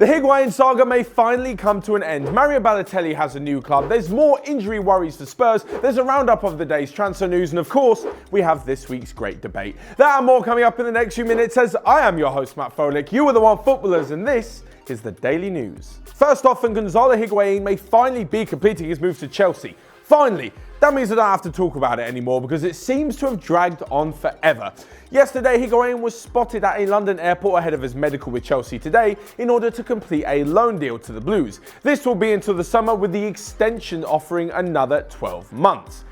The Higuain saga may finally come to an end. Mario Balotelli has a new club, there's more injury worries for Spurs, there's a roundup of the day's transfer news, and of course, we have this week's great debate. That and more coming up in the next few minutes as I am your host, Matt Folick. You are the One Footballers, and this is the Daily News. First off, Gonzalo Higuain may finally be completing his move to Chelsea. Finally! That means I don't have to talk about it anymore because it seems to have dragged on forever. Yesterday, Higuain was spotted at a London airport ahead of his medical with Chelsea today in order to complete a loan deal to the Blues. This will be until the summer with the extension offering another 12 months.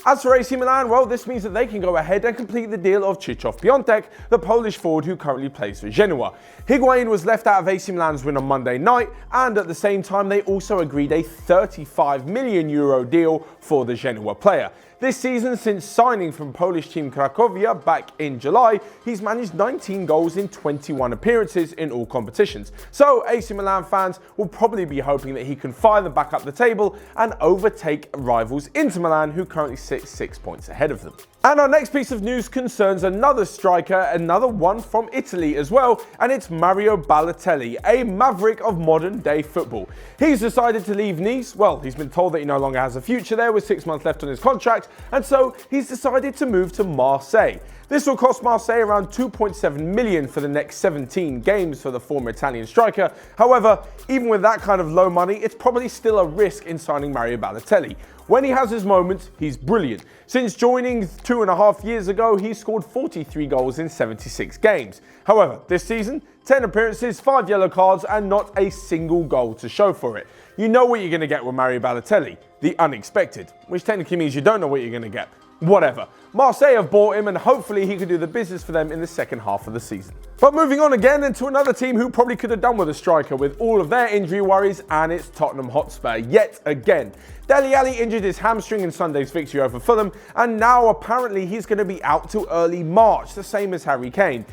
As for AC Milan, well, this means that they can go ahead and complete the deal of Krzysztof Piątek, the Polish forward who currently plays for Genoa. Higuain was left out of AC Milan's win on Monday night, and at the same time, they also agreed a €35 million deal for the Genoa player. This season, since signing from Polish team Cracovia back in July, he's managed 19 goals in 21 appearances in all competitions. So AC Milan fans will probably be hoping that he can fire them back up the table and overtake rivals Inter Milan, who currently sit 6 points ahead of them. And our next piece of news concerns another striker, another one from Italy as well, and it's Mario Balotelli, a maverick of modern day football. He's decided to leave Nice. Well, he's been told that he no longer has a future there with 6 months left on his contract, and so he's decided to move to Marseille. This will cost Marseille around €2.7 million for the next 17 games for the former Italian striker. However, even with that kind of low money, it's probably still a risk in signing Mario Balotelli. When he has his moments, he's brilliant. Since joining 2.5 years ago, he's scored 43 goals in 76 games. However, this season, 10 appearances, 5 yellow cards, and not a single goal to show for it. You know what you're going to get with Mario Balotelli, the unexpected, which technically means you don't know what you're going to get. Whatever. Marseille have bought him and hopefully he can do the business for them in the second half of the season. But moving on again into another team who probably could have done with a striker with all of their injury worries, and it's Tottenham Hotspur yet again. Dele Alli injured his hamstring in Sunday's victory over Fulham, and now apparently he's going to be out till early March, the same as Harry Kane.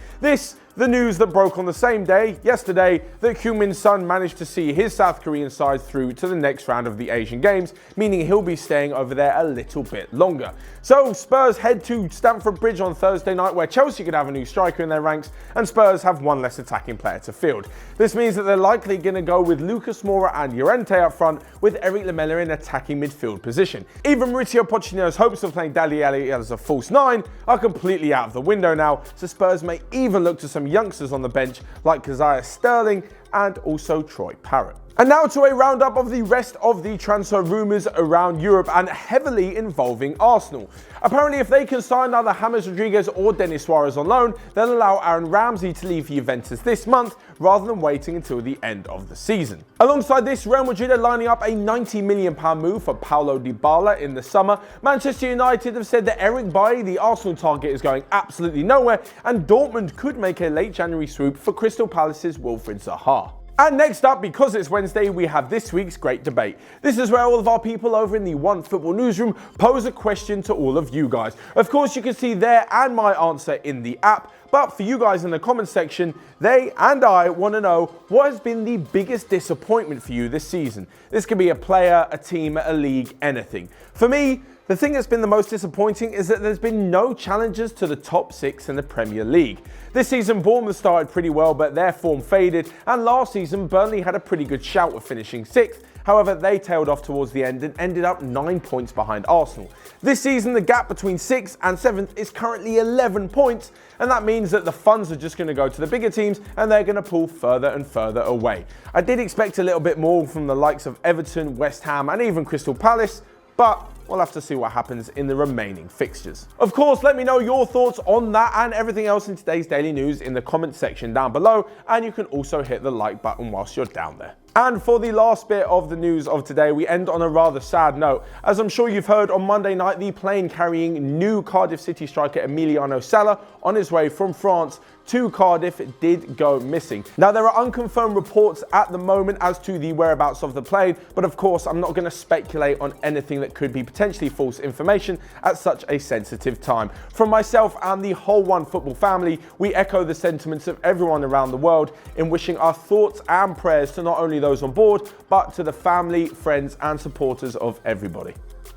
The news that broke on the same day, yesterday, that Heung-min Son managed to see his South Korean side through to the next round of the Asian Games, meaning he'll be staying over there a little bit longer. So Spurs head to Stamford Bridge on Thursday night, where Chelsea could have a new striker in their ranks, and Spurs have one less attacking player to field. This means that they're likely going to go with Lucas Moura and Llorente up front, with Eric Lamela in attacking midfield position. Even Mauricio Pochettino's hopes of playing Dele Alli as a false nine are completely out of the window now, so Spurs may even look to some youngsters on the bench like Keziah Sterling and also Troy Parrott. And now to a roundup of the rest of the transfer rumours around Europe and heavily involving Arsenal. Apparently, if they can sign either James Rodriguez or Denis Suarez on loan, they'll allow Aaron Ramsey to leave for Juventus this month rather than waiting until the end of the season. Alongside this, Real Madrid are lining up a £90 million move for Paulo Dybala in the summer. Manchester United have said that Eric Bailly, the Arsenal target, is going absolutely nowhere, and Dortmund could make a late January swoop for Crystal Palace's Wilfried Zaha. And next up, because it's Wednesday, we have this week's great debate. This is where all of our people over in the One Football newsroom pose a question to all of you guys. Of course, you can see their and my answer in the app, but for you guys in the comments section, they and I want to know what has been the biggest disappointment for you this season. This could be a player, a team, a league, anything. For me, the thing that's been the most disappointing is that there's been no challengers to the top 6 in the Premier League. This season, Bournemouth started pretty well, but their form faded, and last season, Burnley had a pretty good shout of finishing 6th. However, they tailed off towards the end and ended up 9 points behind Arsenal. This season, the gap between 6th and 7th is currently 11 points, and that means that the funds are just going to go to the bigger teams and they're going to pull further and further away. I did expect a little bit more from the likes of Everton, West Ham, and even Crystal Palace, but we'll have to see what happens in the remaining fixtures. Of course, let me know your thoughts on that and everything else in today's daily news in the comment section down below, and you can also hit the like button whilst you're down there. And for the last bit of the news of today, we end on a rather sad note. As I'm sure you've heard, on Monday night, the plane carrying new Cardiff City striker Emiliano Sala on his way from France to Cardiff did go missing. Now, there are unconfirmed reports at the moment as to the whereabouts of the plane, but of course, I'm not going to speculate on anything that could be potentially false information at such a sensitive time. From myself and the whole One Football family, we echo the sentiments of everyone around the world in wishing our thoughts and prayers to not only those on board, but to the family, friends, and supporters of everybody.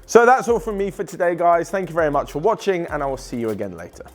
So that's all from me for today, guys. Thank you very much for watching, and I will see you again later.